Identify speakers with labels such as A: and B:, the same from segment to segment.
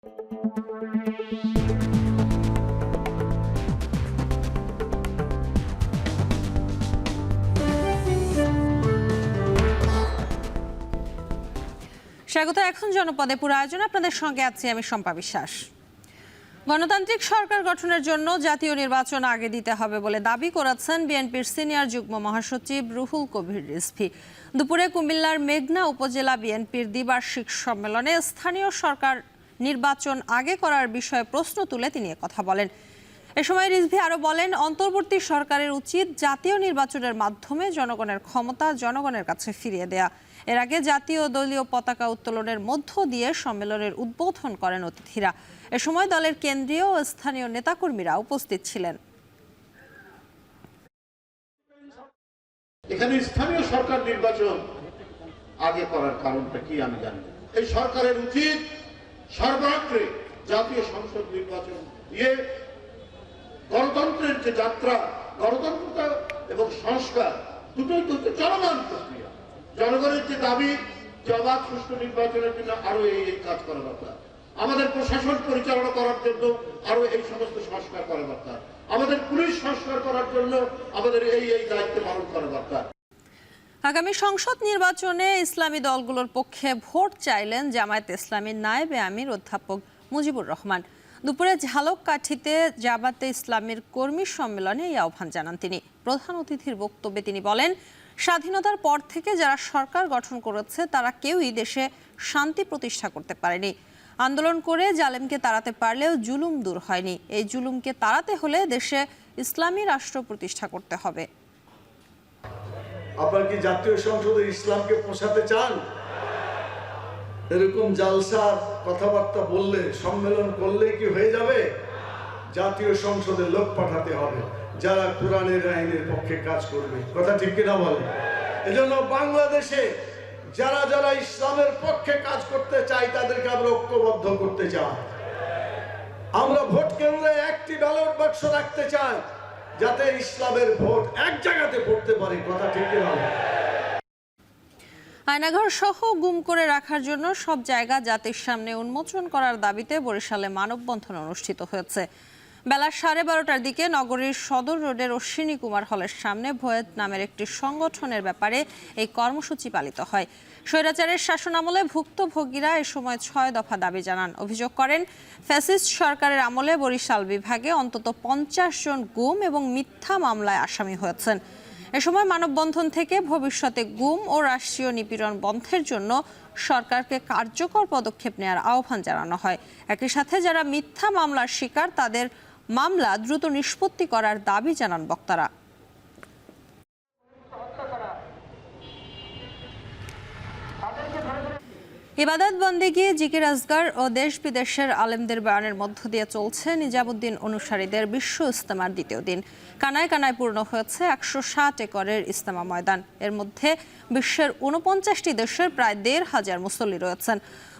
A: স্বাগত। এখন জনপদে পুরো আয়োজন, আপনাদের সঙ্গে আছি আমি শম্পা বিশ্বাস। গণতান্ত্রিক সরকার গঠনের জন্য জাতীয় নির্বাচন আগে দিতে হবে বলে দাবি করেছেন বিএনপির সিনিয়র যুগ্ম মহাসচিব রুহুল কবির রিজভী। দুপুরে কুমিল্লার মেঘনা উপজেলা বিএনপির দ্বিবার্ষিক সম্মেলনে স্থানীয় সরকার নির্বাচন আগে করার বিষয়ে প্রশ্ন তুলে তিনি কথা বলেন। এ সময় রিজভী আরও বলেন, অন্তর্বর্তী সরকারের উচিত জাতীয় নির্বাচনের মাধ্যমে জনগণের ক্ষমতা জনগণের কাছে ফিরিয়ে দেয়া। এর আগে জাতীয় দলীয় পতাকা উত্তোলনের মধ্য দিয়ে সম্মেলনের উদ্বোধন করেন অতিথিরা। এ সময় দলের কেন্দ্রীয় ও স্থানীয় নেতাকর্মীরা উপস্থিত ছিলেন।
B: এখানে স্থানীয় সরকার নির্বাচন আগে করার কারণটা কি আমি জানি। এই সরকারের উচিত সর্বাগ্রে জাতীয় সংসদ নির্বাচন দিয়ে গণতন্ত্রের যে যাত্রা, গণতন্ত্র এবং সংস্কার দুটোই তো চলমান প্রক্রিয়া। জনগণের যে দাবি যে অবাধ সুষ্ঠু নির্বাচনের জন্য আরো এই কাজ করা দরকার, আমাদের প্রশাসন পরিচালনা করার জন্য আরো এই সমস্ত সংস্কার করা দরকার, আমাদের পুলিশ সংস্কার করার জন্য আমাদের এই দায়িত্ব পালন করা দরকার।
A: আগামী সংসদ নির্বাচনে ইসলামী দলগুলোর পক্ষে ভোট চাইলেন জামায়াতে ইসলামীর নায়েবে আমির অধ্যাপক মুজিবুর রহমান। দুপুরে ঝালকাঠিতে জামায়াতে ইসলামীর কর্মী সম্মেলনে এই আহ্বান জানান তিনি। প্রধান অতিথির বক্তব্যে তিনি বলেন, স্বাধীনতার পর থেকে যারা সরকার গঠন করেছে তারা কেউই দেশে শান্তি প্রতিষ্ঠা করতে পারেনি। আন্দোলন করে জালেমকে তাড়াতে পারলেও জুলুম দূর হয়নি। এই জুলুমকে তাড়াতে হলে দেশে ইসলামী রাষ্ট্র প্রতিষ্ঠা করতে হবে।
C: আপনারা কি জাতীয় সংসদে ইসলামকে পোষাতে চান? এরকম জালসার কথাবার্তা বললে, সম্মেলন করলে কি হয়ে যাবে? জাতীয় সংসদে লোক পাঠাতে হবে যারা কোরআনের আইনের পক্ষে কাজ করবে। কথা ঠিক কিনা বলে? এজন্য বাংলাদেশে যারা যারা ইসলামের পক্ষে কাজ করতে চাই তাদেরকে আমরা ঐক্যবদ্ধ করতে চাই। আমরা ভোট কেন্দ্রে একটি ব্যালট বাক্স রাখতে চাই যাতে ইসলামের ভোট এক জায়গাতে পড়তে পারে। কথা ঠিক কিনা?
A: আয়নাঘর সহ গুম করে রাখার জন্য সব জায়গা জাতির সামনে উন্মোচন করার দাবিতে বরিশালে মানববন্ধন অনুষ্ঠিত হয়েছে। বেলা 12:30টার দিকে নগরীর সদর রোডের অশ্বিনী কুমার হলের সামনে ভয়েত নামের একটি সংগঠনের ব্যাপারে এই কর্মসূচি পালিত হয়। স্বৈরাচারের শাসনামলে ভুক্তভোগীরা এ সময় 6 দফা দাবি জানান। অভিযোগ করেন, ফ্যাসিস্ট সরকারের আমলে বরিশাল বিভাগে অন্তত 50 জন গুম এবং মিথ্যা মামলায় আসামি হয়েছেন। এ সময় মানববন্ধন থেকে ভবিষ্যতে গুম ও রাষ্ট্রীয় নিপীড়ন বন্ধের জন্য সরকারকে কার্যকর পদক্ষেপ নেওয়ার আহ্বান জানানো হয়। একই সাথে যারা মিথ্যা মামলার শিকার তাদের মামলা দ্রুত নিষ্পত্তি করার দাবি জানান বক্তারা। ইবাদত বন্দেগী, জিকির আজগার ও দেশ বিদেশের আলেমদের বয়ানের মধ্য দিয়ে চলছে নিজামুদ্দিন অনুসারীদের বিশ্ব ইজতেমার দ্বিতীয় দিন। কানায় কানায় পূর্ণ হয়েছে 160 একরের ইজতেমা ময়দান। এর মধ্যে বিশ্বের 49টি দেশের প্রায় 1,500 মুসল্লি রয়েছেন।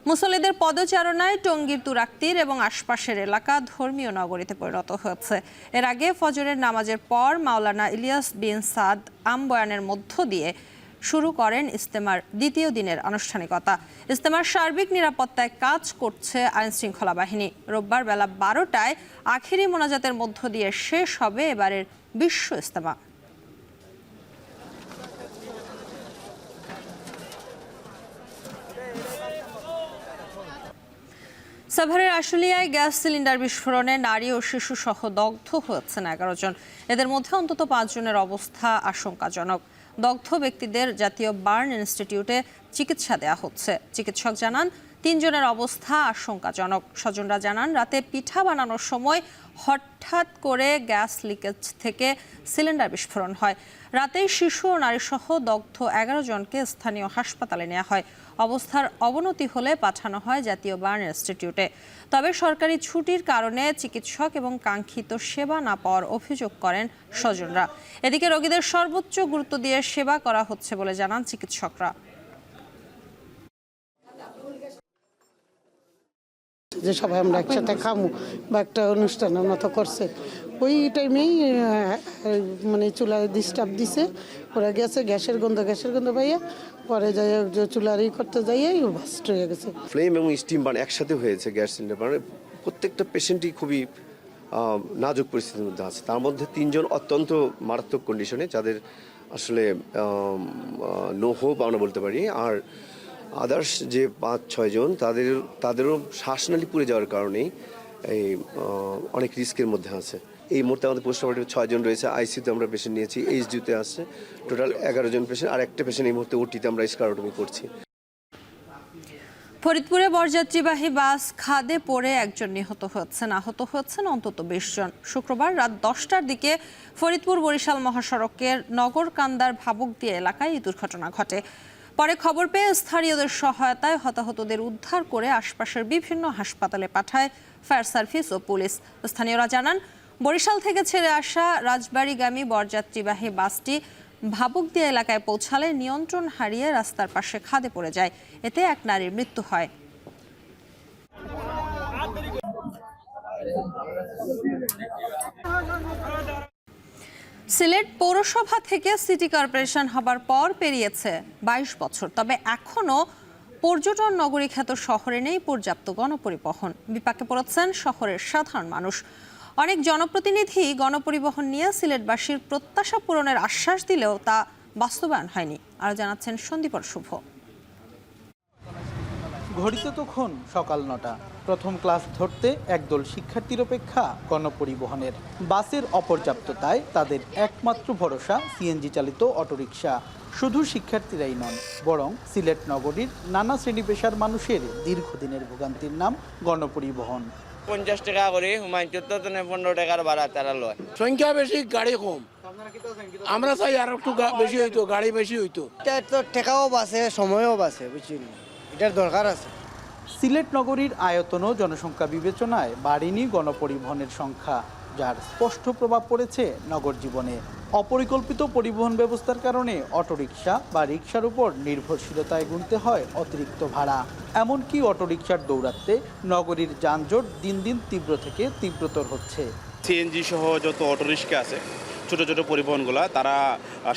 A: মুসল্লিদের পদচারণায় টঙ্গীর তুরাক্তির এবং আশপাশের এলাকা ধর্মীয় নগরীতে পরিণত হয়েছে। এর আগে ফজরের নামাজের পর মাওলানা ইলিয়াস বিন সাদ আম বয়ানের মধ্য দিয়ে শুরু করেন ইজতেমার দ্বিতীয় দিনের আনুষ্ঠানিকতা। ইজতেমার সার্বিক নিরাপত্তায় কাজ করছে আইনশৃঙ্খলা বাহিনী। রোববার বেলা 12টায় আখিরি মোনাজাতের মধ্য দিয়ে শেষ হবে এবারের বিশ্ব ইজতেমা। সাভারের আশুলিয়ায় গ্যাস সিলিন্ডার বিস্ফোরণে নারী ও শিশু সহ দগ্ধ হয়েছেন 11 জন। এদের মধ্যে অন্তত 5 জনের অবস্থা আশঙ্কাজনক। দগ্ধ ব্যক্তিদের জাতীয় বার্ন ইনস্টিটিউটে চিকিৎসা দেওয়া হচ্ছে। চিকিৎসক জানান 3 জনের অবস্থা আশঙ্কাজনক। স্বজনরা জানান, রাতে পিঠা বানানোর সময় হঠাৎ করে গ্যাস লিকেজ থেকে সিলিন্ডার বিস্ফোরণ হয়। রাতেই শিশু ও নারী সহ দগ্ধ 11 জনকে স্থানীয় হাসপাতালে নেওয়া হয়। অবস্থার অবনতি হলে পাঠানো হয় জাতীয় বার্ন ইনস্টিটিউটে। তবে সরকারি ছুটির কারণে চিকিৎসক এবং কাঙ্ক্ষিত সেবা না পাওয়ার অভিযোগ করেন স্বজনরা। এদিকে রোগীদের সর্বোচ্চ গুরুত্ব দিয়ে সেবা করা হচ্ছে বলে জানান চিকিৎসকরা।
D: যে সবাই আমরা একসাথে খামু বা একটা অনুষ্ঠানের মতো করছে। ওই টাইমেই মানে চুলায় ডিস্টার্ব দিছে, ওরা গেছে গ্যাসের গন্ধ পাইয়া পরে যাই যে চুলারই করতে যাইয়াই বাস্ট হয়ে গেছে।
E: ফ্লেম এবং স্টিম বার্ন একসাথে হয়েছে গ্যাস সিলিন্ডার বার্ন। প্রত্যেকটা পেশেন্টই খুবই নাজুক পরিস্থিতির মধ্যে আছে। তার মধ্যে 3 জন অত্যন্ত মারাত্মক কন্ডিশনে, যাদের আসলে নো হোপ আমরা বলতে পারি। আর আদার্স যে 5-6 জন তাদেরও শ্বাসনালী পুড়ে যাওয়ার কারণেই এই অনেক রিস্কের মধ্যে আছে। এই মুহূর্তে আমাদের পোস্টমর্টমে 6 জন রয়েছে, আইসিইউতে আমরা পেশেন্ট নিয়েছি, এইচডিইউতে আছে টোটাল 11 জন পেশেন্ট, আর একটা পেশেন্ট এই মুহূর্তে ওটিতে আমরা স্কারোটমি করছি।
A: ফরিদপুরে বরযাত্রীবাহী বাস খাদে পড়ে একজন নিহত হয়েছেন, আহত হয়েছেন অন্তত 20 জন। শুক্রবার রাত 10টার দিকে ফরিদপুর বরিশাল মহাসড়কের নগরকান্দার ভাবুকদিয়া এলাকায় এই দুর্ঘটনা ঘটে। পরে খবর পেয়ে স্থানীয়দের সহায়তায় হতাহতদের উদ্ধার করে আশপাশের বিভিন্ন হাসপাতালে পাঠায় ফায়ার সার্ভিস ও পুলিশ। স্থানীয়রা জানান, বরিশাল থেকে ছেড়ে আসা রাজবাড়ীগামী বরযাত্রীবাহী বাসটি ভাবুকদিয়া এলাকায় পৌঁছালে নিয়ন্ত্রণ হারিয়ে রাস্তার পাশে খাদে পড়ে যায়। এতে এক নারীর মৃত্যু হয়। সিলেট পৌরসভা থেকে সিটি কর্পোরেশন হবার পর পেরিয়েছে 22 বছর, তবে এখনো পর্যটন নগরী খ্যাত শহরে নেই পর্যাপ্ত গণপরিবহন। বিপাকে পড়েছেন শহরের সাধারণ মানুষ। অনেক জনপ্রতিনিধি গণপরিবহন নিয়ে সিলেটবাসীর প্রত্যাশা পূরণের আশ্বাস দিলেও তা বাস্তবায়ন হয়নি। আর জানাচ্ছেন সন্দীপন শুভ।
F: ঘড়িতে তখন সকাল 9টা। প্রথম ক্লাস ধরতে একদল শিক্ষার্থীর অপেক্ষা গণপরিবহনের। বাসের অপর্যাপ্ততায় তাদের একমাত্র ভরসা সিএনজি চালিত অটোরিকশা। শুধু শিক্ষার্থীরাই নন, বরং সিলেট নগরীর নানা শ্রেণী পেশার মানুষের দীর্ঘদিনের ভোগান্তির নাম গণপরিবহন।
G: 50 টাকা করে হুমায়ুন 15 টাকার ভাড়া তারা লয়।
H: সংখ্যা বেশি, গাড়ি কম। আমরা চাই আর একটু বেশি হইতো, গাড়ি বেশি হইতো।
I: এটা তো টাকাও বাঁচে, সময়ও বাঁচে, বুঝছেন, এটার দরকার আছে।
F: সিলেট নগরীর আয়তন ও জনসংখ্যা বিবেচনায় বাড়েনি গণপরিবহনের সংখ্যা, যার স্পষ্ট প্রভাব পড়েছে নগর জীবনে। অপরিকল্পিত পরিবহন ব্যবস্থার কারণে অটোরিকশা বা রিকশার উপর নির্ভরশীলতায় গুনতে হয় অতিরিক্ত ভাড়া। এমনকি অটোরিকশার দৌরাত্মে নগরীর যানজট দিন দিন তীব্র থেকে তীব্রতর হচ্ছে।
J: সিএনজি সহ যত অটোরিক্সা আছে, ছোট ছোট পরিবহনগুলা, তারা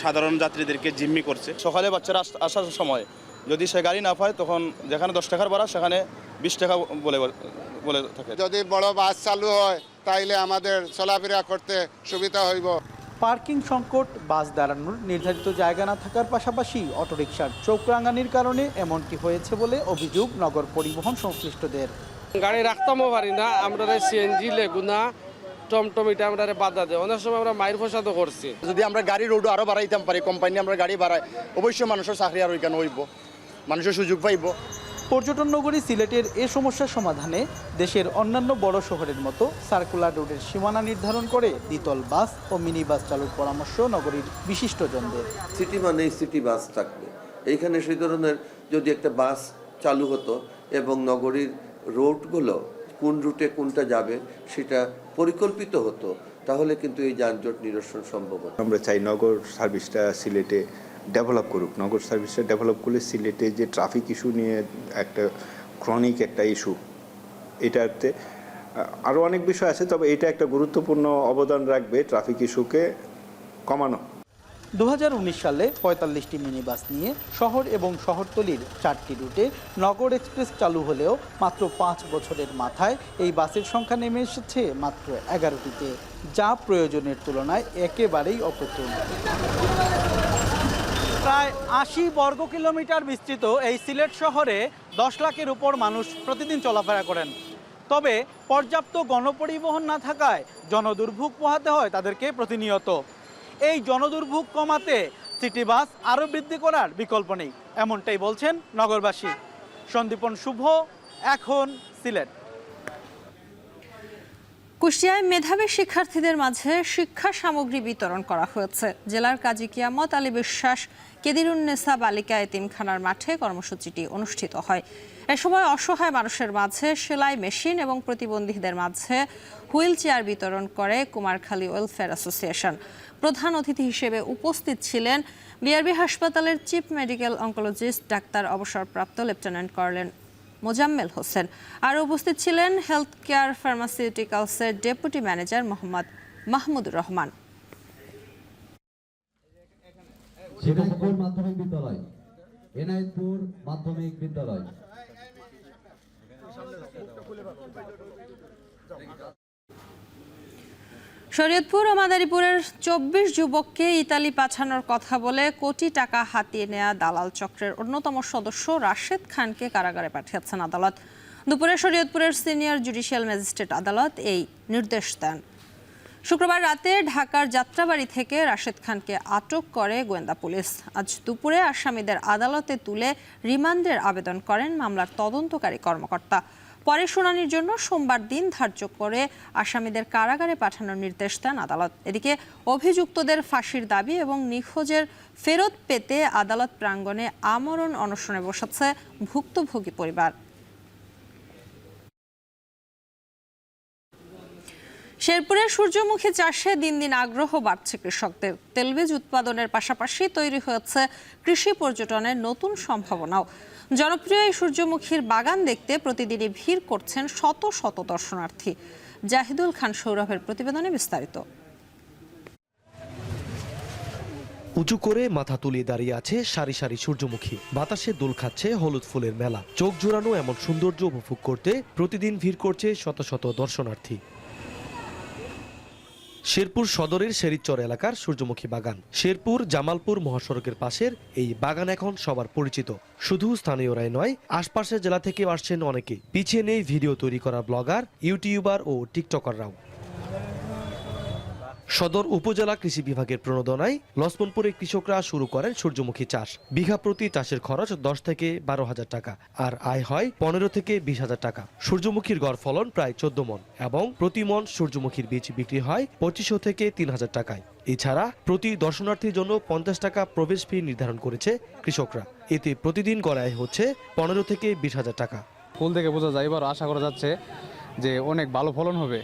J: সাধারণ যাত্রীদেরকে জিম্মি করছে।
K: সকালে বাচ্চারা আসার সময় যদি সে গাড়ি না পায়, তখন যেখানে 10 টাকার ভাড়া সেখানে 20 টাকা বলে থাকে।
L: যদি বড় বাস চালু হয় তাইলে আমাদের চলাফেরা করতে সুবিধা হইব।
F: পার্কিং সংকট, বাস দাঁড়ানোর নির্ধারিত জায়গা না থাকার পাশাপাশি অটোরিকশার চৌকরাঙ্গানির কারণে এমনটি হয়েছে বলে অভিযোগ নগর পরিবহন সংশ্লিষ্টদের।
M: গাড়ি রাখতামও পারি না, আমরা সিএনজি লেগুনা টমটম এটা আমরা বাধা দেয়। অনেক সময় আমরা মায়ের ফসাদও করছি।
K: যদি আমরা গাড়ি রোড আরো বাড়াইতাম পারি, কোম্পানি আমরা গাড়ি বাড়াই, অবশ্যই মানুষের চাকরি আর ওইখানে হইব, মানুষের সুযোগ পাইব।
F: পর্যটন নগরী সিলেটের এ সমস্যার সমাধানে দেশের অন্যান্য বড় শহরের মতো সার্কুলার রোডের সীমানা নির্ধারণ করে দ্বিতল বাস ও মিনি বাস চালুর পরামর্শ নগরীর বিশিষ্টজনদের।
N: সিটি মানে সিটি বাস থাকবে, এইখানে সেই ধরনের যদি একটা বাস চালু হতো এবং নগরীর রোডগুলো কোন রুটে কোনটা যাবে সেটা পরিকল্পিত হতো, তাহলে কিন্তু এই যানজট নিরসন সম্ভব হতো।
O: আমরা চাই নগর সার্ভিসটা সিলেটে ডেভেলপ করুক। নগর সার্ভিসটা ডেভেলপ করলে সিলেটে যে ট্রাফিক ইস্যু নিয়ে একটা ক্রনিক একটা ইস্যু, এটাতে আরও অনেক বিষয় আছে, তবে এটা একটা গুরুত্বপূর্ণ অবদান রাখবে ট্রাফিক ইস্যুকে কমানো।
F: 2019 সালে 45টি মিনি বাস নিয়ে শহর এবং শহরতলির 4টি রুটে নগর এক্সপ্রেস চালু হলেও মাত্র 5 বছরের মাথায় এই বাসের সংখ্যা নেমে এসেছে মাত্র 11টিতে, যা প্রয়োজনের তুলনায় একেবারেই অপ্রতুল। প্রায় 80 বর্গ কিলোমিটার বিস্তৃত এই সিলেট শহরে 10 লাখের উপর মানুষ প্রতিদিন চলাফেরা করেন। তবে পর্যাপ্ত গণপরিবহন না থাকায় জনদুর্ভোগ পোহাতে হয় তাদেরকে প্রতিনিয়ত। এই জনদুর্ভোগ কমাতে সিটি বাস আরও বৃদ্ধি করার বিকল্প নেই, এমনটাই বলছেন নগরবাসী। সন্দীপন শুভ, এখন সিলেট।
A: কুষ্টিয়ায় মেধাবী শিক্ষার্থীদের মাঝে শিক্ষা সামগ্রী বিতরণ করা হয়েছে। জেলার কাজী কিয়ামত আলী বিশ্বাস কেদিরুন্নেসা বালিকা এতিমখানার মাঠে কর্মসূচিটি অনুষ্ঠিত হয়। এ সময় অসহায় মানুষের মাঝে সেলাই মেশিন এবং প্রতিবন্ধীদের মাঝে হুইল চেয়ার বিতরণ করে কুমারখালী ওয়েলফেয়ার অ্যাসোসিয়েশন। প্রধান অতিথি হিসেবে উপস্থিত ছিলেন বিআরবি হাসপাতালের চিফ মেডিকেল অনকোলজিস্ট ডাক্তার অবসরপ্রাপ্ত লেফটেন্যান্ট কর্নেল মোজাম্মেল হোসেন। আর উপস্থিত ছিলেন হেলথ কেয়ার ফার্মাসিউটিক্যালসের ডেপুটি ম্যানেজার মোহাম্মদ মাহমুদুর রহমান।
P: শিবপুর মাধ্যমিক বিদ্যালয়, এনায়েতপুর মাধ্যমিক বিদ্যালয়।
A: শরীয়তপুর ও মাদারীপুরের 24 যুবককে ইতালি পাঠানোর কথা বলে কোটি টাকা হাতিয়ে নেয়া দালাল চক্রের অন্যতম সদস্য রাশেদ খানকে কারাগারে পাঠিয়েছেন আদালত। দুপুরে শরীয়তপুরের সিনিয়র জুডিশিয়াল ম্যাজিস্ট্রেট আদালত এই নির্দেশ দেন। শুক্রবার রাতে ঢাকার যাত্রাবাড়ি থেকে রাশেদ খানকে আটক করে গোয়েন্দা পুলিশ। আজ দুপুরে আসামিদের আদালতে তুলে রিমান্ডের আবেদন করেন মামলার তদন্তকারী কর্মকর্তা। পরে শুনানির জন্য সোমবার দিন ধার্য করে আসামিদের কারাগারে পাঠানোর নির্দেশ দেন আদালত। এদিকে অভিযুক্তদের ফাঁসির দাবি এবং নিখোঁজের ফেরত পেতে আদালত প্রাঙ্গণে আমরণ অনশনে বসেছে ভুক্তভোগী পরিবার। শেরপুরের সূর্যমুখী চাষে দিন দিন আগ্রহ বাড়ছে কৃষকদের। তেলবীজ উৎপাদনের পাশাপাশি তৈরি হয়েছে কৃষি পর্যটনের নতুন সম্ভাবনাও। জনপ্রিয় এই সূর্যমুখীর বাগান দেখতে প্রতিদিনই ভিড় করছেন শত শত দর্শনার্থী। জাহিদুল খান সৌরভের প্রতিবেদনে বিস্তারিত।
Q: উঁচু করে মাথা তুলিয়ে দাঁড়িয়ে আছে সারি সারি সূর্যমুখী। বাতাসে দোল খাচ্ছে হলুদ ফুলের মেলা। চোখ জোড়ানো এমন সৌন্দর্য উপভোগ করতে প্রতিদিন ভিড় করছে শত শত দর্শনার্থী। শেরপুর সদরের শেরিচর এলাকার সূর্যমুখী বাগান। শেরপুর জামালপুর মহাসড়কের পাশের এই বাগান এখন সবার পরিচিত। শুধু স্থানীয়রাই নয়, আশপাশের জেলা থেকেও আসছেন অনেকে। পিছিয়ে নেই ভিডিও তৈরি করা ব্লগার, ইউটিউবার ও টিকটকাররাও। সদর উপজেলা কৃষি বিভাগের প্রণোদনায় লক্ষ্মণপুরে কৃষকরা শুরু করেন সূর্যমুখী চাষ। বিঘা প্রতি চাষের খরচ 10 থেকে 12,000 টাকা, আর আয় হয় 15 থেকে 20,000 টাকা। সূর্যমুখীর গড় ফলন প্রায় 14 মণ এবং প্রতি মণ সূর্যমুখীর বীজ বিক্রি হয় 2500 থেকে 3000 টাকায়। এছাড়া প্রতি দর্শনার্থীর জন্য 50 টাকা প্রবেশ ফি নির্ধারণ করেছে কৃষকরা। এতে প্রতিদিন গড় আয় হচ্ছে 15 থেকে 20,000 টাকা।
R: ফুল দেখে বোঝা যায়, এবার আশা করা যাচ্ছে যে অনেক ভালো ফলন হবে।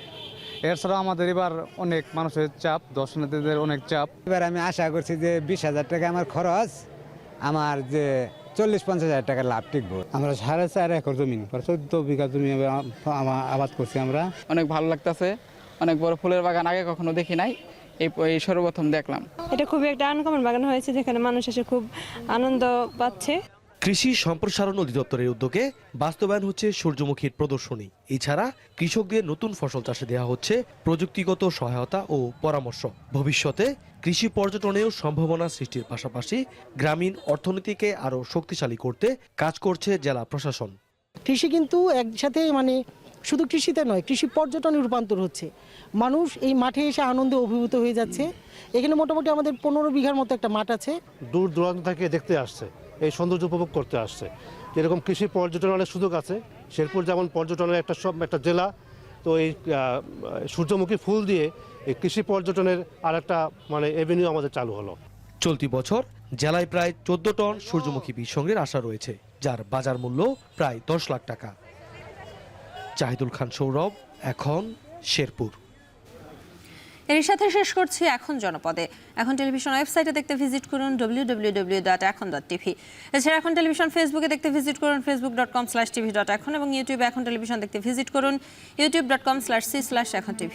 R: এছাড়া আমাদের এবার অনেক মানুষের চাপ, দর্শনার্থীদের অনেক চাপ।
S: এবার আমি আশা করছি যে 20,000 টাকা আমার খরচ, আমার যে 40-50,000 টাকা লাভ টিকবো। আমরা 4.5 একর জমি, 14 বিঘা জমি আবাদ করছি আমরা।
T: অনেক ভালো লাগতেছে, অনেক বড় ফুলের বাগান আগে কখনো দেখি নাই, এই সর্বপ্রথম দেখলাম।
U: এটা খুবই একটা আনকমন বাগান হয়েছে, যেখানে মানুষ এসে খুব আনন্দ পাচ্ছে।
Q: কৃষি সম্প্রসারণ অধিদপ্তরের উদ্যোগে বাস্তবায়ন হচ্ছে সূর্যমুখীর প্রদর্শনী। এছাড়া কৃষকদের নতুন ফসল চাষে দেওয়া হচ্ছে প্রযুক্তিগত সহায়তা ও পরামর্শ। ভবিষ্যতে কৃষি পর্যটনেও সম্ভাবনা সৃষ্টির পাশাপাশি গ্রামীণ অর্থনীতিকে আরও শক্তিশালী করতে কাজ করছে জেলা প্রশাসন।
D: কৃষি কিন্তু একসাথে শুধু কৃষিতে নয়, কৃষি পর্যটনে রূপান্তর হচ্ছে। মানুষ এই মাঠে এসে আনন্দে অভিভূত হয়ে যাচ্ছে। এখানে মোটামুটি আমাদের 15 বিঘার মতো একটা মাঠ আছে।
V: দূর দূরান্ত থেকে দেখতে আসছে, এই সৌন্দর্য উপভোগ করতে আসছে। যেরকম কৃষি পর্যটনের অনেক সুযোগ আছে। শেরপুর যেমন পর্যটনের একটা জেলা, তো এই সূর্যমুখী ফুল দিয়ে এই কৃষি পর্যটনের আর একটা এভিনিউ আমাদের চালু হলো।
Q: চলতি বছর জেলায় প্রায় 14 টন সূর্যমুখী বীজ সংগ্রহের আশা রয়েছে, যার বাজার মূল্য প্রায় 10 লাখ টাকা। জাহিদুল খান সৌরভ, এখন শেরপুর।
A: এর সাথে শেষ করছি এখন জনপদে। এখন টেলিভিশন ওয়েবসাইটে দেখতে ভিজিট করুন www.ekhon.tv। এছাড়া এখন টেলিভিশন ফেসবুকে দেখতে ভিজিট করুন facebook.com/tv.ekhon এবং ইউটিউবে এখন টেলিভিশন দেখতে ভিজিট করুন youtube.com/c/ekhon tv।